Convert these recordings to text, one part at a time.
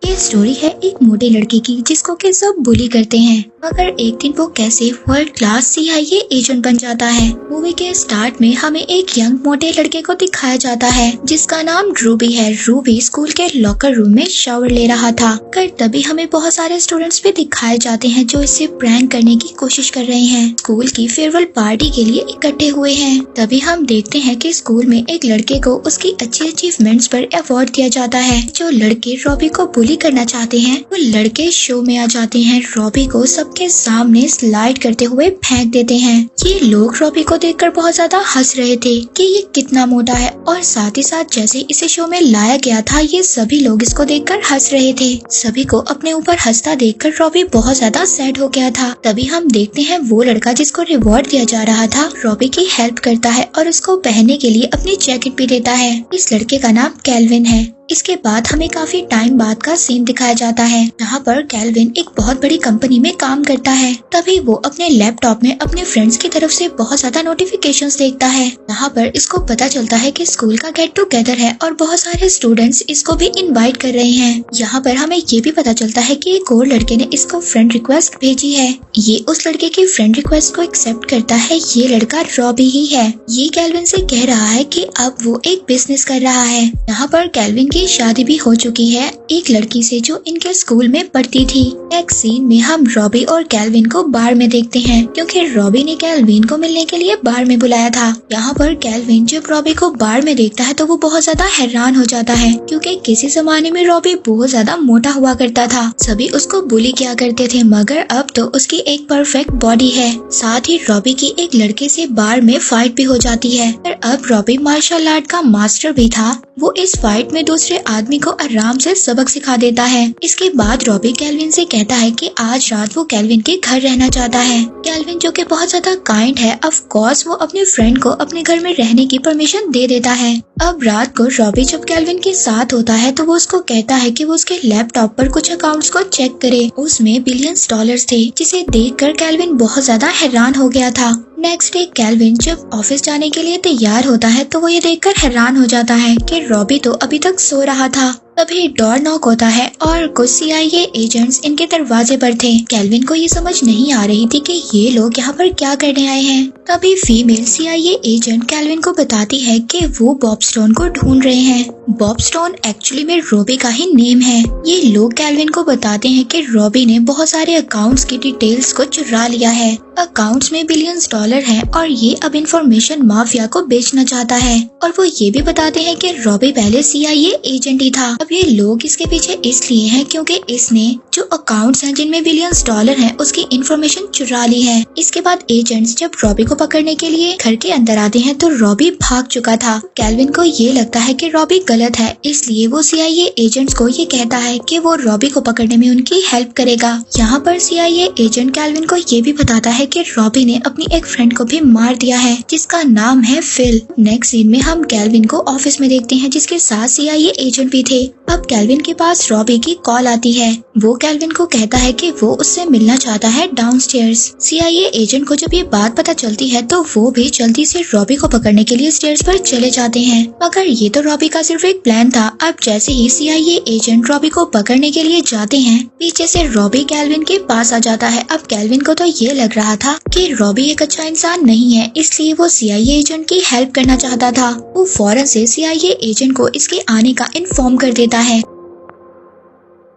ये स्टोरी है एक मोटे लड़के की जिसको के सब बुली करते हैं, मगर एक दिन वो कैसे वर्ल्ड क्लास CIA एजेंट बन जाता है। मूवी के स्टार्ट में हमें एक यंग मोटे लड़के को दिखाया जाता है जिसका नाम रूबी है। रूबी स्कूल के लॉकर रूम में शावर ले रहा था, कर तभी हमें बहुत सारे स्टूडेंट्स भी दिखाए जाते हैं जो इसे प्रैंक करने की कोशिश कर रहे हैं। स्कूल की फेयरवेल पार्टी के लिए इकट्ठे हुए हैं। तभी हम देखते हैं कि स्कूल में एक लड़के को उसकी अच्छी अचीवमेंट्स पर अवार्ड दिया जाता है। जो लड़के रॉबी को बुली करना चाहते हैं वो लड़के शो में आ जाते हैं। रॉबी को सबके सामने स्लाइड करते हुए फेंक देते हैं। ये लोग रॉबी को देखकर बहुत ज्यादा हंस रहे थे कि ये कितना मोटा है, और साथ ही साथ जैसे इसे शो में लाया गया था ये सभी लोग इसको देखकर हंस रहे थे। सभी को अपने ऊपर हंसता देखकर रॉबी बहुत ज्यादा सैड हो गया था। तभी हम देखते हैं वो लड़का जिसको रिवॉर्ड दिया जा रहा था रॉबी की हेल्प करता है और उसको पहनने के लिए अपनी जैकेट भी देता है। इस लड़के का नाम कैल्विन है। इसके बाद हमें काफी टाइम बाद का सीन दिखाया जाता है जहाँ पर कैल्विन एक बहुत बड़ी कंपनी में काम करता है। तभी वो अपने लैपटॉप में अपने फ्रेंड्स की तरफ से बहुत ज्यादा नोटिफिकेशंस देखता है जहाँ पर इसको पता चलता है कि स्कूल का गेट टुगेदर है और बहुत सारे स्टूडेंट्स इसको भी इनवाइट कर रहे हैं। यहाँ पर हमें ये भी पता चलता है कि एक और लड़के ने इसको फ्रेंड रिक्वेस्ट भेजी है। ये उस लड़के की फ्रेंड रिक्वेस्ट को एक्सेप्ट करता है। ये लड़का रॉबी ही है। ये कैल्विन से कह रहा है कि अब वो एक बिजनेस कर रहा है। यहाँ पर कैल्विन की शादी भी हो चुकी है एक लड़की से जो इनके स्कूल में पढ़ती थी। नेक्स्ट सीन में हम रॉबी और कैल्विन को बार में देखते हैं क्योंकि रॉबी ने कैल्विन को मिलने के लिए बार में बुलाया था। यहाँ पर कैल्विन जब रॉबी को बार में देखता है तो वो बहुत ज्यादा हैरान हो जाता है क्योंकि किसी जमाने में रॉबी बहुत ज्यादा मोटा हुआ करता था। सभी उसको बुली किया करते थे, मगर अब तो उसकी एक परफेक्ट बॉडी है। साथ ही रॉबी की एक लड़के से बार में फाइट भी हो जाती है। पर अब रॉबी मार्शल आर्ट का मास्टर भी था। वो इस फाइट में दूसरे आदमी को आराम से सबक सिखा देता है। इसके बाद रॉबी कैल्विन से कहता है कि आज रात वो कैल्विन के घर रहना चाहता है। कैल्विन जो कि बहुत ज्यादा काइंड है, ऑफ कोर्स वो अपने फ्रेंड को अपने घर में रहने की परमिशन दे देता है। अब रात को रॉबी जब कैल्विन के साथ होता है तो वो उसको कहता है कि वो उसके लैपटॉप पर कुछ अकाउंट्स को चेक करे। उसमें बिलियंस डॉलर्स थे जिसे देखकर कैल्विन बहुत ज्यादा हैरान हो गया था। नेक्स्ट डे कैल्विन जब ऑफिस जाने के लिए तैयार होता है तो वो ये देखकर हैरान हो जाता है कि रॉबी तो अभी तक सो रहा था। तभी डोर नॉक होता है और कुछ CIA एजेंट्स इनके दरवाजे पर थे। कैल्विन को ये समझ नहीं आ रही थी कि ये लोग यहाँ पर क्या करने आए हैं। तभी फीमेल CIA एजेंट कैल्विन को बताती है कि वो बॉब स्टोन को ढूंढ रहे हैं। बॉब स्टोन एक्चुअली में रॉबी का ही नेम है। ये लोग कैल्विन को बताते हैं कि रॉबी ने बहुत सारे अकाउंट्स की डिटेल्स को चुरा लिया है। अकाउंट्स में बिलियंस डॉलर हैं और ये अब इंफॉर्मेशन माफिया को बेचना चाहता है। और वो ये भी बताते हैं कि रॉबी पहले CIA एजेंट ही था। अब ये लोग इसके पीछे इसलिए हैं क्योंकि इसने जो अकाउंट्स हैं जिनमें बिलियंस डॉलर हैं उसकी इंफॉर्मेशन चुरा ली है। इसके बाद एजेंट्स जब रॉबी को पकड़ने के लिए घर के अंदर आते हैं तो रॉबी भाग चुका था। कैल्विन को ये लगता है कि रॉबी गलत है, इसलिए वो CIA एजेंट्स को ये कहता है कि वो रॉबी को पकड़ने में उनकी हेल्प करेगा। यहाँ पर CIA एजेंट कैल्विन को ये भी बताता है कि रॉबी ने अपनी एक फ्रेंड को भी मार दिया है जिसका नाम है फिल। नेक्स्ट सीन में हम कैल्विन को ऑफिस में देखते हैं जिसके साथ CIA एजेंट भी थे। अब कैल्विन के पास रॉबी की कॉल आती है। वो कैल्विन को कहता है कि वो उससे मिलना चाहता है डाउनस्टेयर्स। CIA एजेंट को जब ये बात पता चलती है तो वो भी जल्दी से रॉबी को पकड़ने के लिए स्टेयर्स पर चले जाते हैं, मगर ये तो रॉबी का सिर्फ एक प्लान था। अब जैसे ही CIA एजेंट रॉबी को पकड़ने के लिए जाते हैं पीछे से रॉबी कैल्विन के पास आ जाता है। अब कैल्विन को तो ये लग रहा था कि रॉबी एक अच्छा इंसान नहीं है, इसलिए वो CIA एजेंट की हेल्प करना चाहता था। वो फौरन से CIA एजेंट को इसके आने का इन्फॉर्म कर देता है।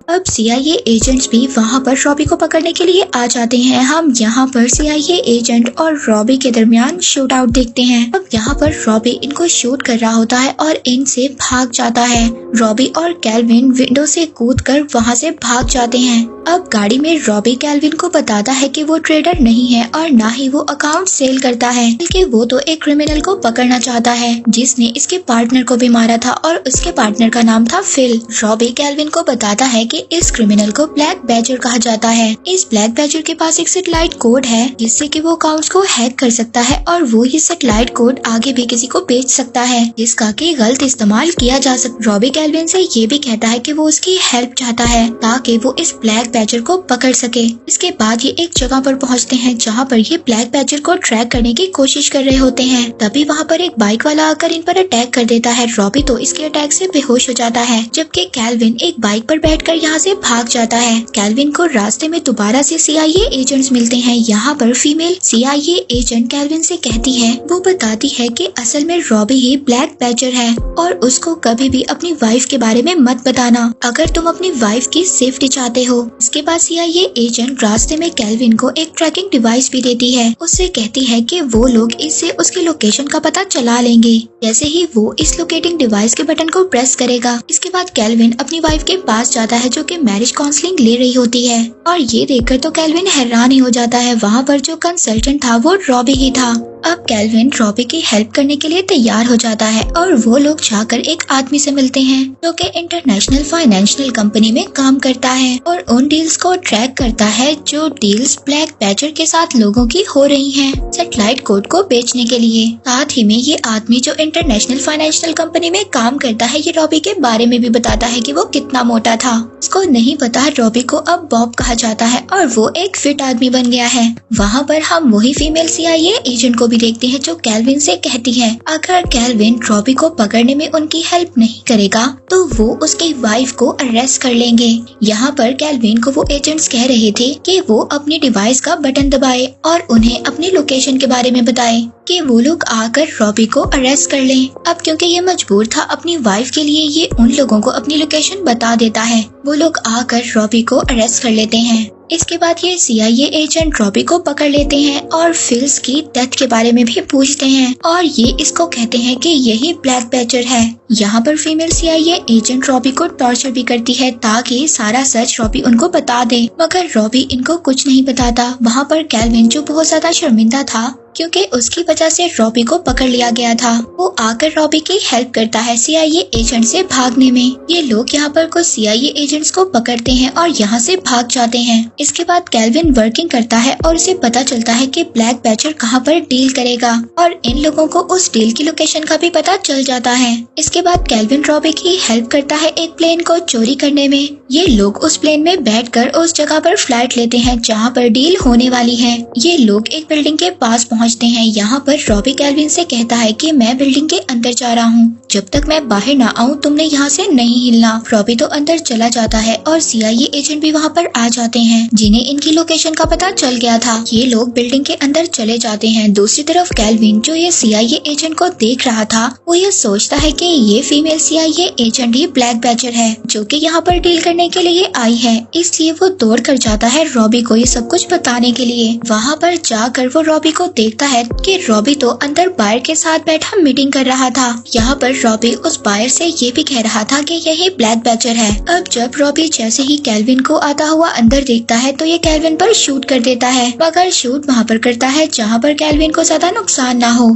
अब CIA एजेंट्स भी वहाँ पर रॉबी को पकड़ने के लिए आ जाते हैं। हम यहाँ पर CIA एजेंट और रॉबी के दरमियान शूट आउट देखते हैं। अब यहाँ पर रॉबी इनको शूट कर रहा होता है और इनसे भाग जाता है। रॉबी और कैल्विन विंडो से कूदकर वहाँ से भाग जाते हैं। अब गाड़ी में रॉबी कैल्विन को बताता है कि वो ट्रेडर नहीं है और ना ही वो अकाउंट सेल करता है, बल्कि वो तो एक क्रिमिनल को पकड़ना चाहता है जिसने इसके पार्टनर को भी मारा था और उसके पार्टनर का नाम था फिल। रॉबी कैल्विन को बताता है कि कि इस क्रिमिनल को ब्लैक बैजर कहा जाता है। इस ब्लैक बैजर के पास एक सैटेलाइट कोड है जिससे कि वो अकाउंट्स को हैक कर सकता है और वो ये सैटेलाइट कोड आगे भी किसी को बेच सकता है जिसका कि गलत इस्तेमाल किया जा सकता। रॉबी कैल्विन से ये भी कहता है कि वो उसकी हेल्प चाहता है ताकि वो इस ब्लैक बैजर को पकड़ सके। इसके बाद ये एक जगह पर पहुंचते हैं जहाँ पर ये ब्लैक बैजर को ट्रैक करने की कोशिश कर रहे होते हैं। तभी वहाँ पर एक बाइक वाला आकर इन पर अटैक कर देता है। रॉबी तो इसके अटैक से बेहोश हो जाता है जबकि कैल्विन एक बाइक पर बैठकर यहाँ से भाग जाता है। कैल्विन को रास्ते में दोबारा से CIA एजेंट्स मिलते हैं। यहाँ पर फीमेल CIA एजेंट कैल्विन से कहती है, वो बताती है कि असल में रॉबी ही ब्लैक बैजर है और उसको कभी भी अपनी वाइफ के बारे में मत बताना अगर तुम अपनी वाइफ की सेफ्टी चाहते हो। इसके बाद CIA एजेंट रास्ते में कैल्विन को एक ट्रैकिंग डिवाइस भी देती है। उससे कहती है कि वो लोग इससे उसकी लोकेशन का पता चला लेंगे जैसे ही वो इस लोकेटिंग डिवाइस के बटन को प्रेस करेगा। इसके बाद कैल्विन अपनी वाइफ के पास जाता है जो कि मैरिज काउंसलिंग ले रही होती है और ये देखकर तो कैल्विन हैरान ही हो जाता है। वहाँ पर जो कंसल्टेंट था वो रॉबी ही था। अब कैल्विन रॉबी की हेल्प करने के लिए तैयार हो जाता है और वो लोग जाकर एक आदमी से मिलते हैं जो कि इंटरनेशनल फाइनेंशियल कंपनी में काम करता है और उन डील्स को ट्रैक करता है जो डील्स ब्लैक बैजर के साथ लोगों की हो रही हैं सैटेलाइट कोड को बेचने के लिए। साथ ही में ये आदमी जो इंटरनेशनल फाइनेंशियल कंपनी में काम करता है ये रॉबी के बारे में भी बताता है कि वो कितना मोटा था। उसको नहीं पता रॉबी को अब बॉब कहा जाता है और वो एक फिट आदमी बन गया है। वहाँ पर हम वही फीमेल CIA एजेंट को भी देखते हैं जो कैल्विन से कहती है अगर कैल्विन रॉबी को पकड़ने में उनकी हेल्प नहीं करेगा तो वो उसकी वाइफ को अरेस्ट कर लेंगे। यहाँ पर कैल्विन को वो एजेंट्स कह रहे थे कि वो अपनी डिवाइस का बटन दबाए और उन्हें अपनी लोकेशन के बारे में बताए कि वो लोग आकर रॉबी को अरेस्ट कर लें। अब क्योंकि ये मजबूर था अपनी वाइफ के लिए ये उन लोगों को अपनी लोकेशन बता देता है। वो लोग आकर रॉबी को अरेस्ट कर लेते हैं। इसके बाद ये CIA एजेंट रॉबी को पकड़ लेते हैं और फिल्स की डेथ के बारे में भी पूछते हैं और ये इसको कहते हैं कि यही ब्लैक बैजर है। यहाँ पर फीमेल CIA एजेंट रॉबी को टॉर्चर भी करती है ताकि सारा सच रॉबी उनको बता दे मगर रॉबी इनको कुछ नहीं बताता। वहाँ पर कैल्विन जो बहुत ज्यादा शर्मिंदा था क्योंकि उसकी वजह से रॉबी को पकड़ लिया गया था वो आकर रॉबी की हेल्प करता है CIA एजेंट से भागने में। ये लोग यहाँ पर कुछ CIA एजेंट्स को पकड़ते हैं और यहाँ से भाग जाते हैं। इसके बाद कैल्विन वर्किंग करता है और उसे पता चलता है कि ब्लैक बैजर कहाँ पर डील करेगा और इन लोगों को उस डील की लोकेशन का भी पता चल जाता है। इसके बाद कैल्विन रॉबी की हेल्प करता है एक प्लेन को चोरी करने में। ये लोग उस प्लेन में बैठकर उस जगह पर फ्लाइट लेते हैं जहाँ पर डील होने वाली है। ये लोग एक बिल्डिंग के पास पहुँचते हैं। यहाँ पर रॉबी कैल्विन से कहता है कि मैं बिल्डिंग के अंदर जा रहा हूँ, जब तक मैं बाहर ना आऊँ तुमने यहाँ से नहीं हिलना। रॉबी तो अंदर चला जाता है और CIA एजेंट भी वहाँ पर आ जाते हैं जिन्हें इनकी लोकेशन का पता चल गया था। ये लोग बिल्डिंग के अंदर चले जाते हैं। दूसरी तरफ कैल्विन जो ये CIA एजेंट को देख रहा था वो ये सोचता है कि ये फीमेल CIA एजेंट ही ब्लैक बैजर है जो कि यहाँ पर डील करने के लिए आई है। इसलिए वो दौड़ कर जाता है रॉबी को ये सब कुछ बताने के लिए। वहाँ पर जाकर वो रॉबी को देखता है कि रॉबी तो अंदर बायर के साथ बैठा मीटिंग कर रहा था। यहाँ पर रॉबी उस बायर से ये भी कह रहा था कि यही ब्लैक बैजर है। अब जब रॉबी जैसे ही कैल्विन को आता हुआ अंदर देखता है तो ये कैल्विन पर शूट कर देता है मगर शूट वहाँ पर करता है जहाँ पर कैल्विन को ज्यादा नुकसान ना हो।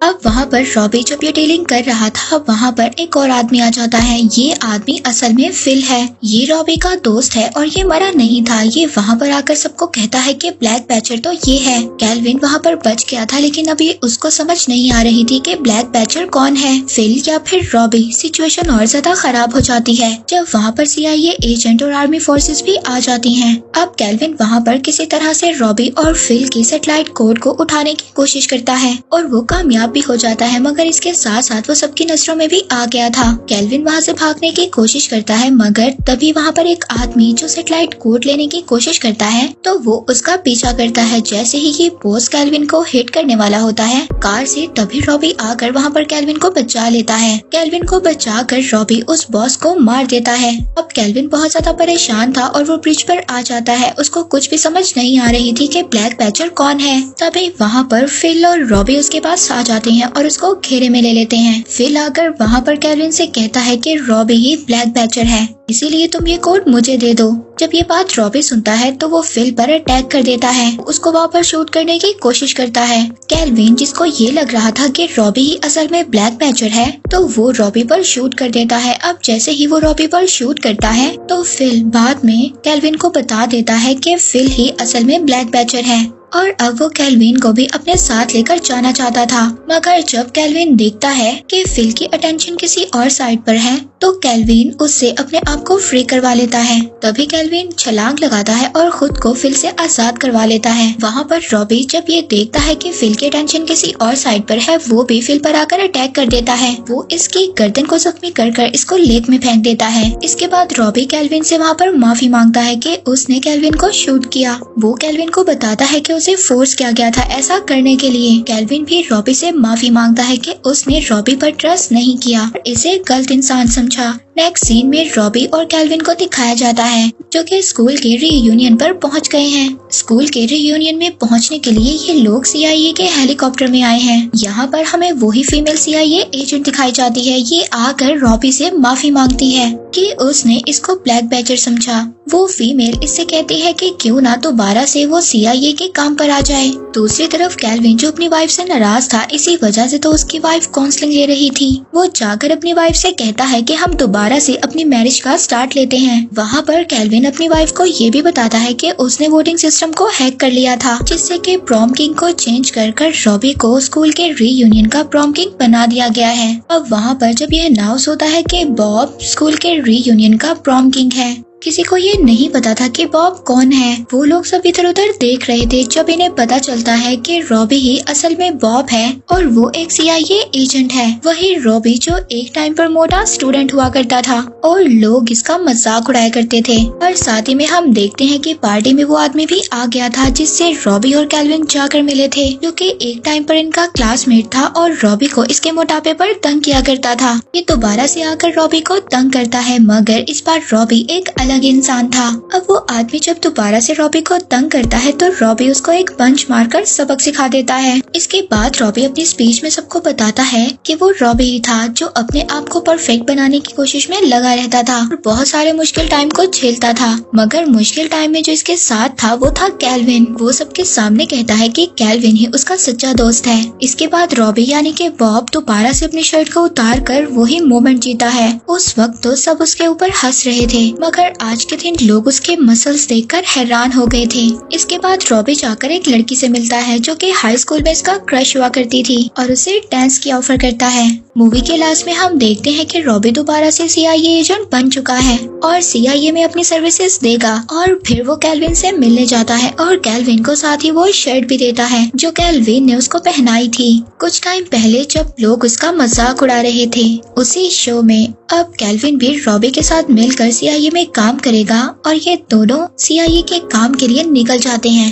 अब वहाँ पर रॉबी जब ये डीलिंग कर रहा था वहाँ पर एक और आदमी आ जाता है। ये आदमी असल में फिल है। ये रॉबी का दोस्त है और ये मरा नहीं था। ये वहाँ पर आकर सबको कहता है कि ब्लैक बैजर तो ये है। कैल्विन वहाँ पर बच गया था लेकिन अभी उसको समझ नहीं आ रही थी कि ब्लैक बैजर कौन है, फिल या फिर रॉबी। सिचुएशन और ज्यादा खराब हो जाती है जब वहाँ पर CIA एजेंट और आर्मी फोर्सेस भी आ जाती हैं। अब कैल्विन वहाँ पर किसी तरह से रॉबी और फिल की सैटेलाइट कोड को उठाने की कोशिश करता है और वो कामयाब भी हो जाता है मगर इसके साथ साथ वो सबकी नजरों में भी आ गया था। कैल्विन वहाँ से भागने की कोशिश करता है मगर तभी वहाँ पर एक आदमी जो सैटेलाइट कोड लेने की कोशिश करता है तो वो उसका पीछा करता है। जैसे ही ये बॉस कैल्विन को हिट करने वाला होता है कार से तभी रॉबी आकर वहाँ पर कैल्विन को बचा लेता है। कैल्विन को बचा कर रॉबी उस बॉस को मार देता है। अब कैल्विन बहुत ज्यादा परेशान था और वो ब्रिज पर आ जाता है। उसको कुछ भी समझ नहीं आ रही थी कि ब्लैक बैजर कौन है। तभी वहाँ पर फिल और रॉबी उसके पास आ जाते हैं और उसको घेरे में ले लेते हैं। फिल आकर वहाँ पर केल्विन से कहता है कि रॉबी ही ब्लैक बैचर है, इसीलिए तुम ये कोड मुझे दे दो। जब ये बात रॉबी सुनता है तो वो फिल पर अटैक कर देता है, उसको वहाँ पर शूट करने की कोशिश करता है। केल्विन, जिसको ये लग रहा था कि रॉबी ही असल में ब्लैक बैचर है, तो वो रॉबी पर शूट कर देता है। अब जैसे ही वो रॉबी पर शूट करता है तो फिल बाद में केल्विन को बता देता है कि फिल ही असल में ब्लैक बैचर है और अब वो केल्विन को भी अपने साथ लेकर जाना चाहता था। मगर जब केल्विन देखता है कि फिल की अटेंशन किसी और साइड पर है तो केल्विन उससे अपने आप को फ्री करवा लेता है। तभी केल्विन छलांग लगाता है और खुद को फिल से आजाद करवा लेता है। वहाँ पर रॉबी जब ये देखता है कि फिल की अटेंशन किसी और साइड पर है, वो भी फिल पर आकर अटैक कर देता है। वो इसकी गर्दन को जख्मी कर इसको लेक में फेंक देता है। इसके बाद रॉबी केल्विन से वहाँ पर माफी मांगता है कि उसने केल्विन को शूट किया। वो केल्विन को बताता है कि उसे फोर्स किया गया था ऐसा करने के लिए। केल्विन भी रॉबी से माफी मांगता है कि उसने रॉबी पर ट्रस्ट नहीं किया, इसे गलत इंसान समझा। नेक्स्ट सीन में रॉबी और केल्विन को दिखाया जाता है जो कि स्कूल के रीयूनियन पर पहुंच गए हैं। स्कूल के रीयूनियन में पहुंचने के लिए ये लोग CIA के हेलीकॉप्टर में आए हैं। यहाँ पर हमें वही फीमेल CIA एजेंट दिखाई जाती है। ये आकर रॉबी से माफी मांगती है कि उसने इसको ब्लैक बैचर समझा। वो फीमेल इससे कहती है कि क्यों ना दोबारा से वो CIA के काम पर आ जाए। दूसरी तरफ केल्विन, जो अपनी वाइफ से नाराज था, इसी वजह से तो उसकी वाइफ काउंसलिंग ले रही थी, वो जाकर अपनी वाइफ से कहता है कि हम दोबारा से अपनी मैरिज का स्टार्ट लेते हैं। वहाँ पर केल्विन अपनी वाइफ को ये भी बताता है कि उसने वोटिंग सिस्टम को हैक कर लिया था, जिससे कि प्रॉम किंग को चेंज कर रॉबी को स्कूल के रीयूनियन का प्रॉम किंग बना दिया गया है। अब वहाँ पर जब यह अनाउंस होता है कि बॉब स्कूल के रीयूनियन का प्रॉम किंग है, किसी को ये नहीं पता था कि बॉब कौन है। वो लोग सब इधर उधर देख रहे थे जब इन्हें पता चलता है कि रॉबी ही असल में बॉब है और वो एक CIA एजेंट है। वही रॉबी जो एक टाइम पर मोटा स्टूडेंट हुआ करता था और लोग इसका मजाक उड़ाया करते थे। और साथ ही में हम देखते हैं कि पार्टी में वो आदमी भी आ गया था जिससे रॉबी और केल्विन जाकर मिले थे, जो कि एक टाइम पर इनका क्लासमेट था और रॉबी को इसके मोटापे पर तंग किया करता था। ये दोबारा से आकर रॉबी को तंग करता है, मगर इस बार रॉबी एक अलग इंसान था। अब वो आदमी जब दोबारा से रॉबी को तंग करता है तो रॉबी उसको एक पंच मारकर सबक सिखा देता है। इसके बाद रॉबी अपनी स्पीच में सबको बताता है कि वो रॉबी ही था जो अपने आप को परफेक्ट बनाने की कोशिश में लगा रहता था और बहुत सारे मुश्किल टाइम को झेलता था। मगर मुश्किल टाइम में जो इसके साथ था वो था केल्विन। वो सबके सामने कहता है कि केल्विन ही उसका सच्चा दोस्त है। इसके बाद रॉबी यानी कि बॉब दोबारा से अपनी शर्ट को उतार कर वही मोमेंट जीता है। उस वक्त तो सब उसके ऊपर हंस रहे थे, मगर आज के दिन लोग उसके मसल्स देखकर हैरान हो गए थे। इसके बाद रॉबी जाकर एक लड़की से मिलता है जो कि हाई स्कूल में इसका क्रश हुआ करती थी और उसे डांस की ऑफर करता है। मूवी के लास्ट में हम देखते हैं कि रॉबी दोबारा से CIA एजेंट बन चुका है और CIA में अपनी सर्विसेज देगा और फिर वो केल्विन से मिलने जाता है और केल्विन को साथ ही वो शर्ट भी देता है जो केल्विन ने उसको पहनाई थी कुछ टाइम पहले जब लोग उसका मजाक उड़ा रहे थे उसी शो में। अब केल्विन भी रॉबी के साथ मिलकर CIA में काम करेगा और ये दोनों CIA के काम के लिए निकल जाते हैं।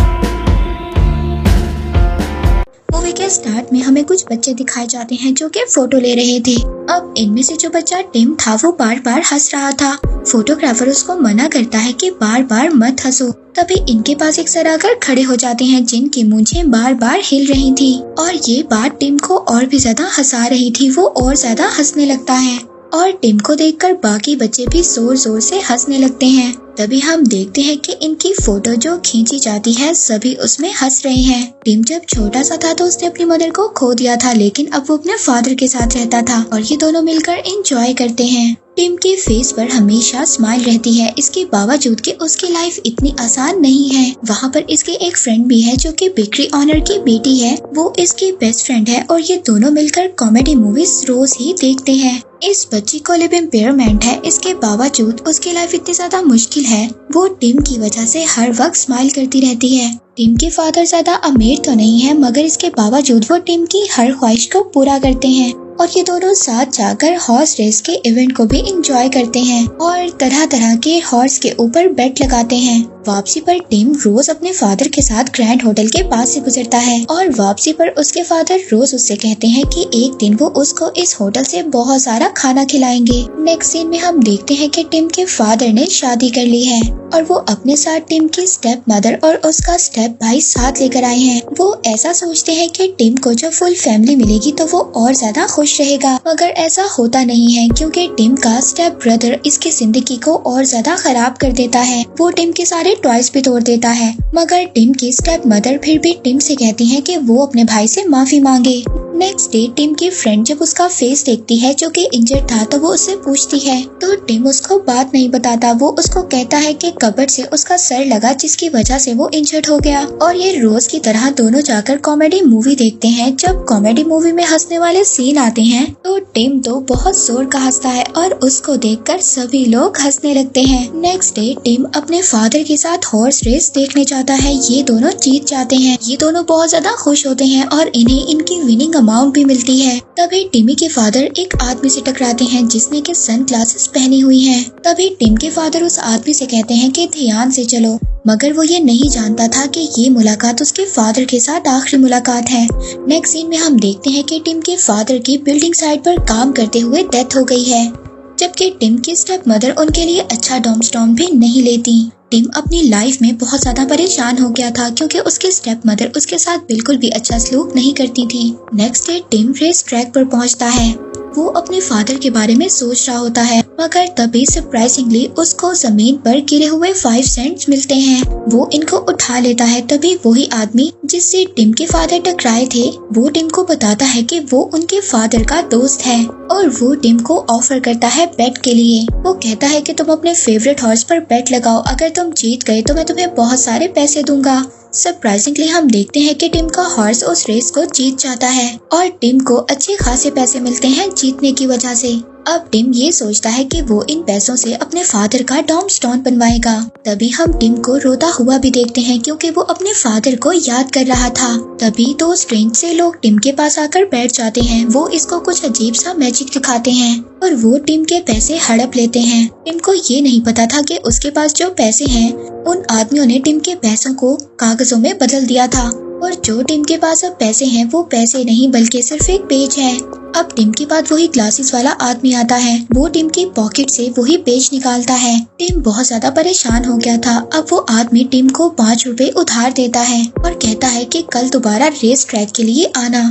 मूवी के स्टार्ट में हमें कुछ बच्चे दिखाए जाते हैं जो कि फोटो ले रहे थे। अब इनमें से जो बच्चा टिम था वो बार बार हंस रहा था। फोटोग्राफर उसको मना करता है कि बार बार मत हंसो। तभी इनके पास एक सर आकर खड़े हो जाते हैं जिनकी मूंछें बार बार हिल रही थी और ये बात टिम को और भी ज्यादा हंसा रही थी। वो और ज्यादा हंसने लगता है और टिम को देखकर बाकी बच्चे भी जोर जोर से हंसने लगते हैं। तभी हम देखते हैं कि इनकी फोटो जो खींची जाती है सभी उसमें हंस रहे हैं। टिम जब छोटा सा था तो उसने अपनी मदर को खो दिया था, लेकिन अब वो अपने फादर के साथ रहता था और ये दोनों मिलकर एंजॉय करते हैं। टिम के फेस पर हमेशा स्माइल रहती है, इसके बावजूद कि उसकी लाइफ इतनी आसान नहीं है। वहाँ पर इसके एक फ्रेंड भी है जो कि बेकरी ऑनर की बेटी है, वो इसकी बेस्ट फ्रेंड है और ये दोनों मिलकर कॉमेडी मूवीज रोज ही देखते हैं। इस बच्ची को लिव इम्पेयरमेंट है, इसके बावजूद उसकी लाइफ इतनी ज्यादा मुश्किल है। वो टिम की वजह से हर वक्त स्माइल करती रहती है। टिम के फादर ज्यादा अमीर तो नहीं है, मगर इसके बावजूद वो टिम की हर ख्वाहिश को पूरा करते हैं और ये दोनों साथ जाकर हॉर्स रेस के इवेंट को भी एंजॉय करते हैं और तरह तरह के हॉर्स के ऊपर बेट लगाते हैं। वापसी पर टिम रोज अपने फादर के साथ ग्रैंड होटल के पास से गुजरता है और वापसी पर उसके फादर रोज उससे कहते हैं कि एक दिन वो उसको इस होटल से बहुत सारा खाना खिलाएंगे। नेक्स्ट सीन में हम देखते हैं कि टिम के फादर ने शादी कर ली है और वो अपने साथ टिम की स्टेप मदर और उसका स्टेप भाई साथ लेकर आए हैं। वो ऐसा सोचते हैं कि टिम को जब फुल फैमिली मिलेगी तो वो और ज्यादा खुश रहेगा, मगर ऐसा होता नहीं है क्योंकि टिम का स्टेप ब्रदर इसकी जिंदगी को और ज्यादा खराब कर देता है। वो टिम के सारे टॉयज भी तोड़ देता है, मगर टिम की स्टेप मदर फिर भी टिम से कहती है कि वो अपने भाई से माफी मांगे। नेक्स्ट डे टिम की फ्रेंड जब उसका फेस देखती है जो कि इंजर्ड था तो वो उससे पूछती है, तो टिम उसको बात नहीं बताता। वो उसको कहता है कि कबर्ड से उसका सर लगा जिसकी वजह से वो इंजर्ड हो गया। और ये रोज की तरह दोनों जाकर कॉमेडी मूवी देखते हैं। जब कॉमेडी मूवी में हंसने वाले सीन आते हैं तो टिम तो बहुत जोर का हंसता है और उसको देखकर सभी लोग हंसने लगते हैं। नेक्स्ट डे टिम अपने फादर के साथ हॉर्स रेस देखने जाता है। ये दोनों जीत जाते हैं। ये दोनों बहुत ज्यादा खुश होते हैं और इन्हें इनकी विनिंग अमाउंट भी मिलती है। तभी टिमी के फादर एक आदमी से टकराते हैं जिसने के सन ग्लासेस पहनी हुई हैं। तभी टिम के फादर उस आदमी से कहते हैं कि ध्यान से चलो, मगर वो ये नहीं जानता था कि ये मुलाकात उसके फादर के साथ आखिरी मुलाकात है। नेक्स्ट सीन में हम देखते हैं कि टिम के फादर की बिल्डिंग साइट पर काम करते हुए डेथ हो गई है, जबकि टिम की स्टेप मदर उनके लिए अच्छा डॉम भी नहीं लेती। टिम अपनी लाइफ में बहुत ज्यादा परेशान हो गया था क्योंकि उसके स्टेप मदर उसके साथ बिल्कुल भी अच्छा सलूक नहीं करती थी। Next day Tim race track पर पहुंचता है। वो अपने फादर के बारे में सोच रहा होता है, मगर तभी सरप्राइजिंगली उसको जमीन पर गिरे हुए 5 सेंट्स मिलते हैं। वो इनको उठा लेता है। तभी वही आदमी जिससे टिम के फादर टकराए थे वो टिम को बताता है कि वो उनके फादर का दोस्त है और वो टिम को ऑफर करता है बेट के लिए। वो कहता है कि तुम अपने फेवरेट हॉर्स पर बेट लगाओ, अगर तुम जीत गए तो मैं तुम्हें बहुत सारे पैसे दूंगा। सरप्राइजिंगली हम देखते हैं कि टिम का हॉर्स उस रेस को जीत जाता है और टिम को अच्छे खासे पैसे मिलते हैं जीतने की वजह से। अब टिम ये सोचता है कि वो इन पैसों से अपने फादर का टॉम्बस्टोन बनवाएगा। तभी हम टिम को रोता हुआ भी देखते हैं क्योंकि वो अपने फादर को याद कर रहा था। तभी 2 स्ट्रेंज से लोग टिम के पास आकर बैठ जाते हैं। वो इसको कुछ अजीब सा मैजिक दिखाते हैं और वो टिम के पैसे हड़प लेते हैं। टिम को ये नहीं पता था कि उसके पास जो पैसे हैं उन आदमियों ने टिम के पैसों को कागजों में बदल दिया था और जो टिम के पास अब पैसे हैं वो पैसे नहीं बल्कि सिर्फ एक पेज है। अब टिम के बाद वही ग्लासेस वाला आदमी आता है। वो टिम की पॉकेट से वही पेज निकालता है। टिम बहुत ज्यादा परेशान हो गया था। अब वो आदमी टिम को 5 रुपए उधार देता है और कहता है कि कल दोबारा रेस ट्रैक के लिए आना।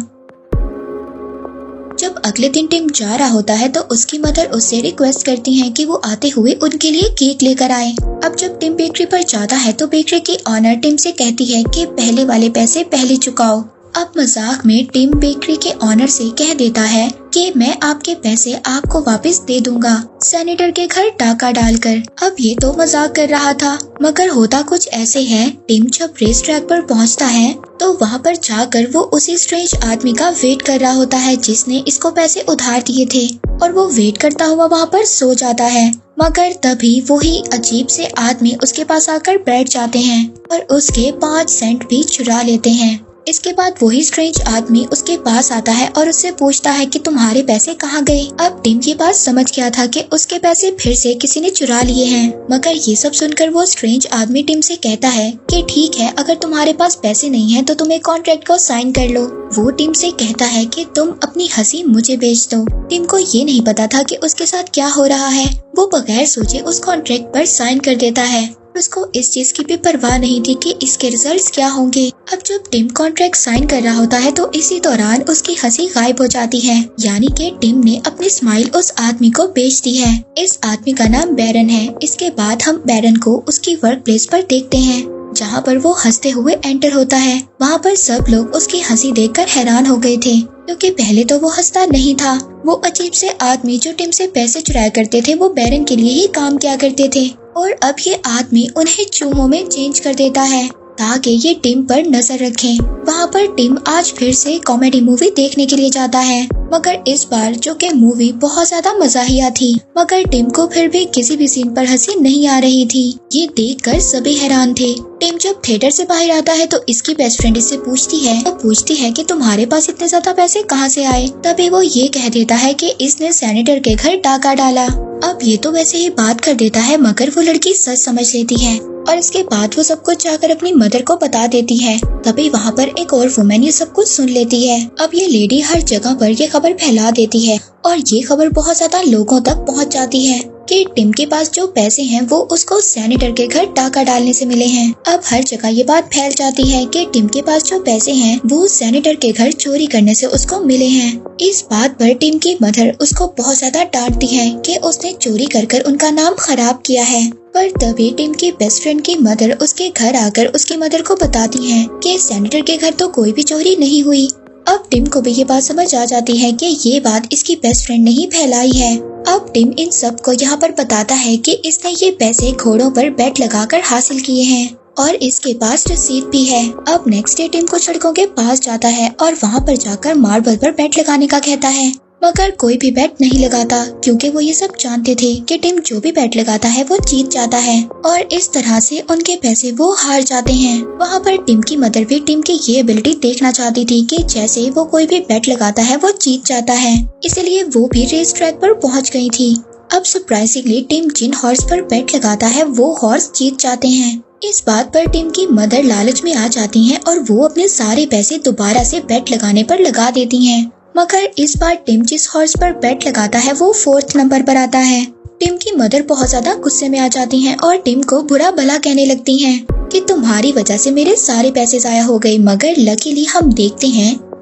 जब अगले दिन टिम जा रहा होता है तो उसकी मदर उससे रिक्वेस्ट करती हैं कि वो आते हुए उनके लिए केक लेकर आए। अब जब टिम बेकरी पर जाता है तो बेकरी की ऑनर टिम से कहती है कि पहले वाले पैसे पहले चुकाओ। अब मजाक में टिम बेकरी के ऑनर से कह देता है कि मैं आपके पैसे आपको वापस दे दूंगा सेनेटर के घर डाका डालकर। अब ये तो मजाक कर रहा था, मगर होता कुछ ऐसे है। टिम जब रेस ट्रैक पर पहुंचता है तो वहाँ पर जाकर वो उसी स्ट्रेंज आदमी का वेट कर रहा होता है जिसने इसको पैसे उधार दिए थे और वो वेट करता हुआ वहाँ पर सो जाता है। मगर तभी वही अजीब से आदमी उसके पास आकर बैठ जाते हैं और उसके 5 सेंट भी चुरा लेते हैं। इसके बाद वही स्ट्रेंज आदमी उसके पास आता है और उससे पूछता है कि तुम्हारे पैसे कहाँ गए। अब टिम के पास समझ गया था कि उसके पैसे फिर से किसी ने चुरा लिए हैं। मगर ये सब सुनकर वो स्ट्रेंज आदमी टिम से कहता है कि ठीक है, अगर तुम्हारे पास पैसे नहीं है तो तुम एक कॉन्ट्रैक्ट को साइन कर लो। वो टिम से कहता है कि तुम अपनी हंसी मुझे बेच दो। टिम को ये नहीं पता था कि उसके साथ क्या हो रहा है। वो बगैर सोचे उस कॉन्ट्रैक्ट पर साइन कर देता है। उसको इस चीज की भी परवाह नहीं थी कि इसके रिजल्ट्स क्या होंगे। अब जब टिम कॉन्ट्रैक्ट साइन कर रहा होता है तो इसी दौरान उसकी हंसी गायब हो जाती है, यानी कि टिम ने अपनी स्माइल उस आदमी को बेच दी है। इस आदमी का नाम बैरन है। इसके बाद हम बैरन को उसकी वर्क प्लेस पर देखते हैं जहाँ पर वो हंसते हुए एंटर होता है। वहाँ पर सब लोग उसकी हंसी देखकर हैरान हो गए थे क्योंकि पहले तो वो हंसता नहीं था। वो अजीब से आदमी जो टिम से पैसे चुराया करते थे वो बैरन के लिए ही काम किया करते थे और अब ये आदमी उन्हें चूहों में चेंज कर देता है ताकि ये टिम पर नजर रखें। वहाँ पर टिम आज फिर से कॉमेडी मूवी देखने के लिए जाता है, मगर इस बार जो कि मूवी बहुत ज्यादा मजाहिया थी, मगर टिम को फिर भी किसी भी सीन पर हंसी नहीं आ रही थी। ये देखकर सभी हैरान थे। टिम जब थिएटर से बाहर आता है तो इसकी बेस्ट फ्रेंड इससे पूछती है कि तुम्हारे पास इतने ज्यादा पैसे कहाँ से आए। तभी वो ये कह देता है कि इसने सेनेटर के घर डाका डाला। अब ये तो वैसे ही बात कर देता है, मगर वो लड़की सच समझ लेती है। और इसके बाद वो सब कुछ जाकर अपनी मदर को बता देती है। तभी वहाँ पर एक और वुमेन ये सब कुछ सुन लेती है। अब ये लेडी हर जगह पर ये खबर फैला देती है और ये खबर बहुत ज्यादा लोगों तक पहुँच जाती है कि टिम के पास जो पैसे हैं वो उसको सेनेटर के घर डाका डालने से मिले हैं। अब हर जगह ये बात फैल जाती है कि टिम के पास जो पैसे हैं वो सेनेटर के घर चोरी करने से उसको मिले हैं। इस बात पर टिम की मदर उसको बहुत ज्यादा डांटती है कि उसने चोरी कर कर उनका नाम खराब किया है। पर तभी टिम की बेस्ट फ्रेंड की मदर उसके घर आकर उसकी मदर को बताती है कि सेनेटर के घर तो कोई भी चोरी नहीं हुई। अब टिम को भी ये बात समझ आ जाती है कि ये बात इसकी बेस्ट फ्रेंड ने ही फैलाई है। अब टिम इन सब को यहाँ पर बताता है कि इसने ये पैसे घोड़ों पर बेट लगाकर हासिल किए हैं और इसके पास रसीद भी है। अब नेक्स्ट डे टिम कुछ लड़कों के पास जाता है और वहाँ पर जाकर मार्बल पर बेट लगाने का कहता है, मगर कोई भी बेट नहीं लगाता क्योंकि वो ये सब जानते थे कि टिम जो भी बेट लगाता है वो जीत जाता है और इस तरह से उनके पैसे वो हार जाते हैं। वहाँ पर टिम की मदर भी टिम की ये एबिलिटी देखना चाहती थी कि जैसे वो कोई भी बेट लगाता है वो जीत जाता है, इसलिए वो भी रेस ट्रैक पर पहुँच गई थी। अब सरप्राइजिंगली टिम जिन हॉर्स पर बेट लगाता है वो हॉर्स जीत जाते हैं। इस बात पर टिम की मदर लालच में आ जाती हैं और वो अपने सारे पैसे दोबारा से बेट लगाने पर लगा देती हैं। मगर इस बार टिम जिस हॉर्स पर बेट लगाता है वो 4th नंबर पर आता है। टिम की मदर बहुत ज्यादा गुस्से में आ जाती हैं और टिम को बुरा भला कहने लगती हैं कि तुम्हारी वजह से मेरे सारे पैसे जाया हो गए।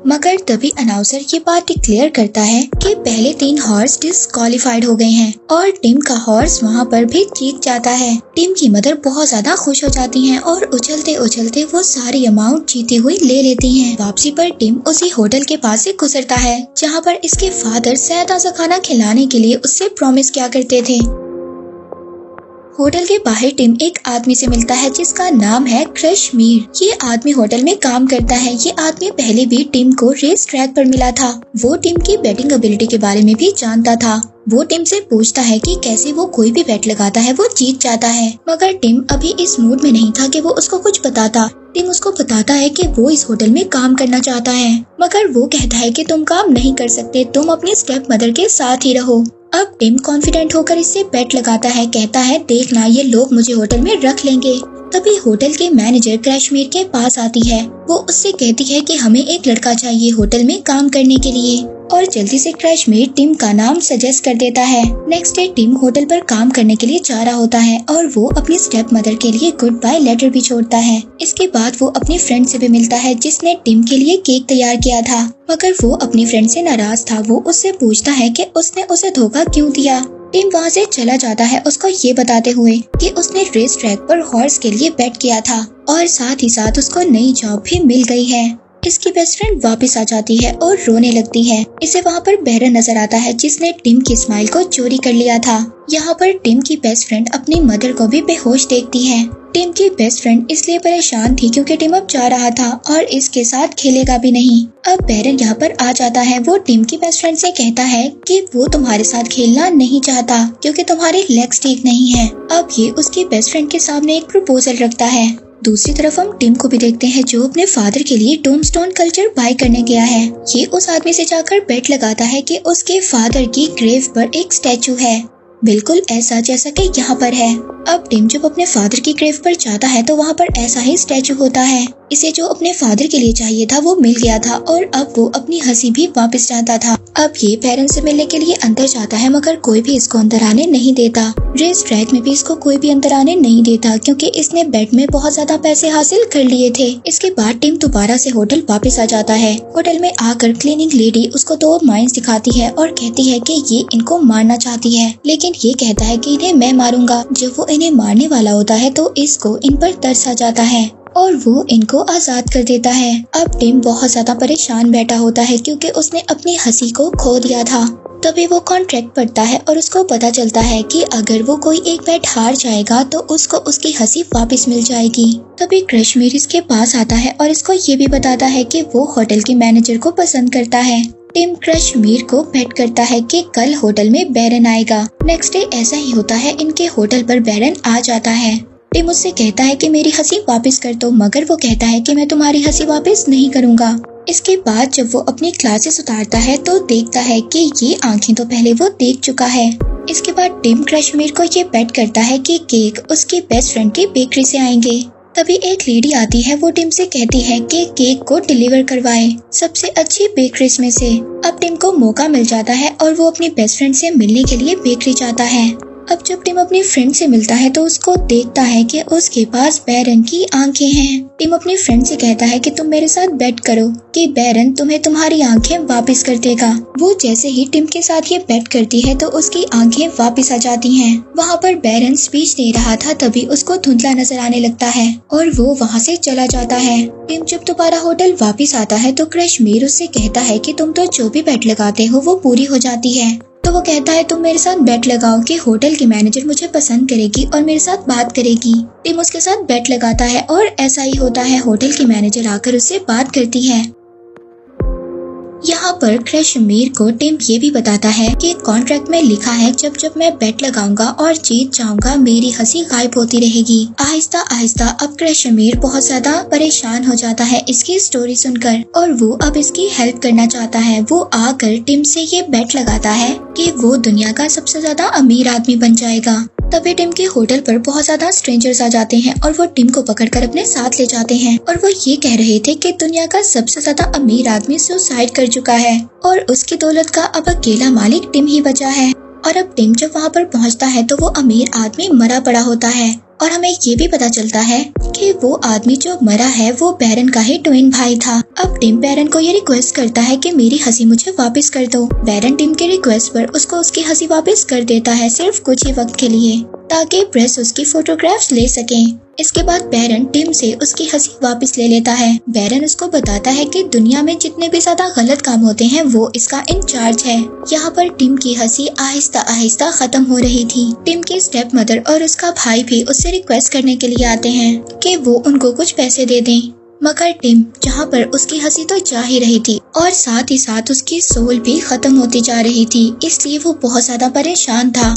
मगर तभी अनाउंसर ये बात डिक्लेयर करता है कि पहले 3 हॉर्स डिस्क्वालीफाइड हो गए हैं और टिम का हॉर्स वहाँ पर भी जीत जाता है। टिम की मदर बहुत ज्यादा खुश हो जाती हैं और उछलते उछलते वो सारी अमाउंट जीती हुई ले लेती हैं। वापसी पर टिम उसी होटल के पास से गुजरता है जहाँ पर इसके फादर सेहताजा खाना खिलाने के लिए उससे प्रॉमिस किया करते थे। होटल के बाहर टिम एक आदमी से मिलता है जिसका नाम है कश्मीर। ये आदमी होटल में काम करता है। ये आदमी पहले भी टिम को रेस ट्रैक पर मिला था। वो टिम की बैटिंग एबिलिटी के बारे में भी जानता था। वो टिम से पूछता है कि कैसे वो कोई भी बेट लगाता है वो जीत जाता है, मगर टिम अभी इस मूड में नहीं था कि वो उसको कुछ बताता। टिम उसको बताता है कि वो इस होटल में काम करना चाहता है, मगर वो कहता है कि तुम काम नहीं कर सकते, तुम अपनी स्टेप मदर के साथ ही रहो। अब टिम कॉन्फिडेंट होकर इससे बेट लगाता है, कहता है देखना ये लोग मुझे होटल में रख लेंगे। तभी होटल के मैनेजर कश्मीर के पास आती है। वो उससे कहती है कि हमें एक लड़का चाहिए होटल में काम करने के लिए, और जल्दी से कश्मीर टिम का नाम सजेस्ट कर देता है। नेक्स्ट डे टिम होटल पर काम करने के लिए जा रहा होता है और वो अपनी स्टेप मदर के लिए गुड बाय लेटर भी छोड़ता है। इसके बाद वो अपनी फ्रेंड से भी मिलता है जिसने टिम के लिए केक तैयार किया था, मगर वो अपनी फ्रेंड से नाराज था। वो उससे पूछता है कि उसने उसे धोखा क्यों दिया। टिम वहाँ से चला जाता है उसको ये बताते हुए कि उसने रेस ट्रैक पर हॉर्स के लिए बेट किया था और साथ ही साथ उसको नई जॉब भी मिल गई है। इसकी बेस्ट फ्रेंड वापस आ जाती है और रोने लगती है। इसे वहाँ पर बैरन नजर आता है जिसने टिम की स्माइल को चोरी कर लिया था। यहाँ पर टिम की बेस्ट फ्रेंड अपनी मदर को भी बेहोश देखती है। टिम की बेस्ट फ्रेंड इसलिए परेशान थी क्योंकि टिम अब जा रहा था और इसके साथ खेलेगा भी नहीं। अब बैरन यहाँ पर आ जाता है। वो टिम की बेस्ट फ्रेंड से कहता है कि वो तुम्हारे साथ खेलना नहीं चाहता क्योंकि तुम्हारे लेग्स ठीक नहीं है। अब ये उसकी बेस्ट फ्रेंड के सामने एक प्रपोजल रखता है। दूसरी तरफ हम टिम को भी देखते हैं जो अपने फादर के लिए टोम्बस्टोन कल्चर बाय करने गया है। ये उस आदमी से जाकर बेट लगाता है कि उसके फादर की ग्रेव पर एक स्टैचू है, बिल्कुल ऐसा जैसा कि यहाँ पर है। अब टिम जब अपने फादर की ग्रेव पर जाता है तो वहाँ पर ऐसा ही स्टैचू होता है। इसे जो अपने फादर के लिए चाहिए था वो मिल गया था और अब वो अपनी हंसी भी वापस चाहता था। अब ये पेरेंट्स से मिलने के लिए अंदर जाता है, मगर कोई भी इसको अंदर आने नहीं देता। रेस ट्रैक में भी इसको कोई भी अंदर आने नहीं देता क्योंकि इसने बेट में बहुत ज्यादा पैसे हासिल कर लिए थे। इसके बाद टिम दोबारा से होटल वापस आ जाता है। होटल में आकर क्लीनिंग लेडी उसको 2 माइंस दिखाती है और कहती है कि ये इनको मारना चाहती है, लेकिन ये कहता है कि इन्हें मैं मारूंगा। जब वो इन्हें मारने वाला होता है तो इसको इन पर तरस आ जाता है और वो इनको आजाद कर देता है। अब टिम बहुत ज्यादा परेशान बैठा होता है क्योंकि उसने अपनी हंसी को खो दिया था। तभी वो कॉन्ट्रैक्ट पढ़ता है और उसको पता चलता है कि अगर वो कोई एक बैट हार जाएगा तो उसको उसकी हंसी वापस मिल जाएगी। तभी कश्मीर इसके पास आता है और इसको ये भी बताता है कि वो होटल के मैनेजर को पसंद करता है। टिम कश्मीर को बेट करता है कि कल होटल में बैरन आएगा। नेक्स्ट डे ऐसा ही होता है, इनके होटल पर बैरन आ जाता है। टिम उससे कहता है कि मेरी हंसी वापस कर दो, मगर वो कहता है कि मैं तुम्हारी हंसी वापस नहीं करूँगा। इसके बाद जब वो अपनी क्लासेस उतारता है तो देखता है कि ये आंखें तो पहले वो देख चुका है। इसके बाद टिम क्रशमीर को ये बेट करता है कि केक उसकी बेस्ट फ्रेंड की बेकरी से आएंगे। तभी एक लेडी आती है, वो टिम से कहती है कि केक को डिलीवर करवाए सबसे अच्छी बेकरीज में से। अब टिम को मौका मिल जाता है और वो अपनी बेस्ट फ्रेंड से मिलने के लिए बेकरी जाता है। अब जब टिम अपनी फ्रेंड से मिलता है तो उसको देखता है कि उसके पास बैरन की आंखें हैं। टिम अपनी फ्रेंड से कहता है कि तुम मेरे साथ बेट करो कि बैरन तुम्हें तुम्हारी आंखें वापस कर देगा। वो जैसे ही टिम के साथ ये बेट करती है तो उसकी आंखें वापस आ जाती हैं। वहाँ पर बैरन स्पीच दे रहा था, तभी उसको धुंधला नजर आने लगता है और वो वहाँ से चला जाता है। टिम जब दोबारा होटल वापस आता है तो क्रशमीर उससे कहता है कि तुम तो जो भी बेट लगाते हो वो पूरी हो जाती है। तो वो कहता है तुम मेरे साथ बेट लगाओ कि होटल की मैनेजर मुझे पसंद करेगी और मेरे साथ बात करेगी। टिम उसके साथ बेट लगाता है और ऐसा ही होता है। होटल की मैनेजर आकर उससे बात करती है। यहाँ पर क्रशमीर को टिम ये भी बताता है कि कॉन्ट्रैक्ट में लिखा है जब जब मैं बेट लगाऊंगा और जीत जाऊंगा मेरी हंसी गायब होती रहेगी। आहिस्ता आहिस्ता अब क्रशमीर बहुत ज्यादा परेशान हो जाता है इसकी स्टोरी सुनकर और वो अब इसकी हेल्प करना चाहता है। वो आकर टिम से ये बेट लगाता है कि वो दुनिया का सबसे ज्यादा अमीर आदमी बन जाएगा। तभी टिम के होटल पर बहुत ज्यादा स्ट्रेंजर्स आ जाते हैं और वो टिम को पकड़कर अपने साथ ले जाते हैं और वो ये कह रहे थे कि दुनिया का सबसे ज्यादा अमीर आदमी सुसाइड कर चुका है और उसकी दौलत का अब अकेला मालिक टिम ही बचा है। और अब टिम जब वहाँ पर पहुँचता है तो वो अमीर आदमी मरा पड़ा होता है और हमें ये भी पता चलता है कि वो आदमी जो मरा है वो बैरन का ही ट्विन भाई था। अब टिम बैरन को ये रिक्वेस्ट करता है कि मेरी हंसी मुझे वापस कर दो। बैरन टिम के रिक्वेस्ट पर उसको उसकी हंसी वापस कर देता है, सिर्फ कुछ ही वक्त के लिए, ताकि प्रेस उसकी फोटोग्राफ्स ले सके। इसके बाद बैरन टिम से उसकी हंसी वापस ले लेता है। बैरन उसको बताता है कि दुनिया में जितने भी ज्यादा गलत काम होते हैं वो इसका इंचार्ज है। यहाँ पर टिम की हंसी आहिस्ता आहिस्ता खत्म हो रही थी। टिम की स्टेप मदर और उसका भाई भी उससे रिक्वेस्ट करने के लिए आते हैं कि वो उनको कुछ पैसे दे दें, मगर टिम जहाँ पर उसकी हंसी तो जा ही रही थी और साथ ही साथ उसकी सोल भी खत्म होती जा रही थी, इसलिए वो बहुत ज्यादा परेशान था।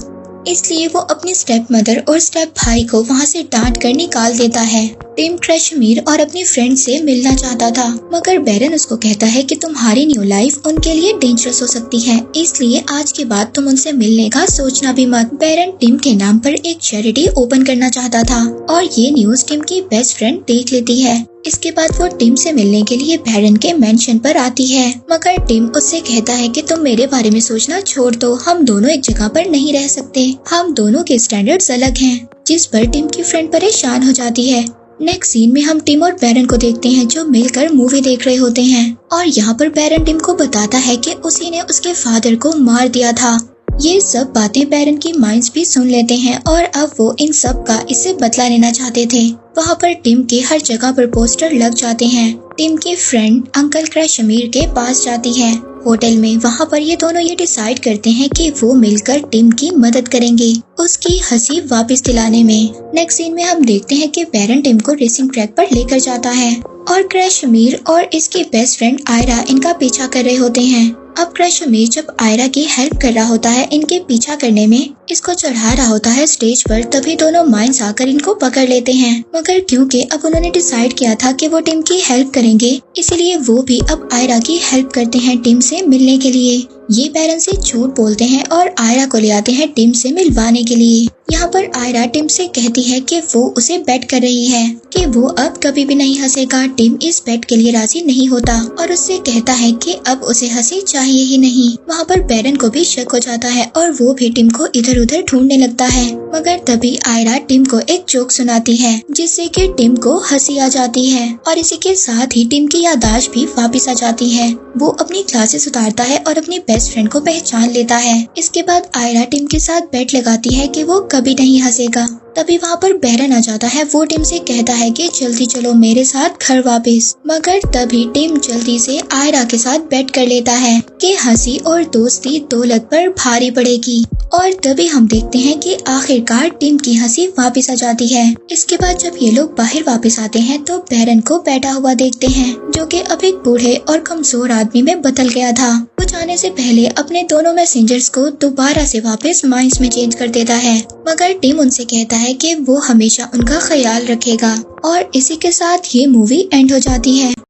इसलिए वो अपनी स्टेप मदर और स्टेप भाई को वहाँ से डांट कर निकाल देता है। टिम क्रशमीर और अपनी फ्रेंड से मिलना चाहता था, मगर बैरन उसको कहता है कि तुम्हारी न्यू लाइफ उनके लिए डेंजरस हो सकती है, इसलिए आज के बाद तुम उनसे मिलने का सोचना भी मत। बैरन टिम के नाम पर एक चैरिटी ओपन करना चाहता था और ये न्यूज टिम की बेस्ट फ्रेंड देख लेती है। इसके बाद वो टिम से मिलने के लिए बैरन के मेंशन पर आती है, मगर टिम उससे कहता है कि तुम मेरे बारे में सोचना छोड़ दो, हम दोनों एक जगह पर नहीं रह सकते, हम दोनों के स्टैंडर्ड्स अलग हैं। जिस पर टिम की फ्रेंड परेशान हो जाती है। नेक्स्ट सीन में हम टिम और बैरन को देखते हैं जो मिलकर मूवी देख रहे होते हैं और यहाँ पर बैरन टिम को बताता है कि उसी ने उसके फादर को मार दिया था। ये सब बातें बैरन की माइंड्स भी सुन लेते हैं और अब वो इन सब का इससे बदला लेना चाहते थे। वहाँ पर टिम के हर जगह पर पोस्टर लग जाते हैं। टिम की फ्रेंड अंकल क्रशमीर के पास जाती है होटल में। वहाँ पर ये दोनों ये डिसाइड करते हैं कि वो मिलकर टिम की मदद करेंगे उसकी हंसी वापस दिलाने में। नेक्स्ट सीन में हम देखते हैं कि बैरन टिम को रेसिंग ट्रैक पर लेकर जाता है और क्रशमीर और इसकी बेस्ट फ्रेंड आयरा इनका पीछा कर रहे होते हैं। अब क्रशमीर जब आयरा की हेल्प कर रहा होता है इनके पीछा करने में, इसको चढ़ा रहा होता है स्टेज पर, तभी दोनों माइंस आकर इनको पकड़ लेते हैं। मगर क्योंकि अब उन्होंने डिसाइड किया था कि वो टिम की हेल्प करेंगे, इसलिए वो भी अब आयरा की हेल्प करते हैं टिम से मिलने के लिए। ये बैरन से झूठ बोलते हैं और आयरा को ले आते हैं टिम से मिलवाने के लिए। यहाँ पर आयरा टिम से कहती है कि वो उसे बेट कर रही है कि वो अब कभी भी नहीं हंसेगा। टिम इस बेट के लिए राजी नहीं होता और उससे कहता है कि अब उसे हंसी चाहिए ही नहीं। वहाँ पर बैरन को भी शक हो जाता है और वो भी टिम को इधर उधर ढूंढने लगता है, मगर तभी आयरा टिम को एक जोक सुनाती है जिससे कि टिम को हंसी आ जाती है और इसी के साथ ही टिम की याददाश्त भी वापस आ जाती है। वो अपनी क्लासेस उतारता है और अपनी बेस्ट फ्रेंड को पहचान लेता है। इसके बाद आयरा टिम के साथ बेट लगाती है कि वो कभी नहीं हंसेगा। तभी वहाँ पर बैरन आ जाता है। वो टिम से कहता है कि जल्दी चलो मेरे साथ घर वापस, मगर तभी टिम जल्दी से आयरा के साथ बेट कर लेता है कि हंसी और दोस्ती दौलत पर भारी पड़ेगी। और तभी हम देखते हैं कि आखिरकार टिम की हंसी वापस आ जाती है। इसके बाद जब ये लोग बाहर वापस आते हैं तो बैरन को बैठा हुआ देखते हैं जो कि अब एक बूढ़े और कमजोर आदमी में बदल गया था। वो जाने से पहले अपने दोनों मैसेंजर्स को दोबारा से वापस माइंस में चेंज कर देता है, मगर टिम उनसे कहता है कि वो हमेशा उनका ख्याल रखेगा। और इसी के साथ ये मूवी एंड हो जाती है।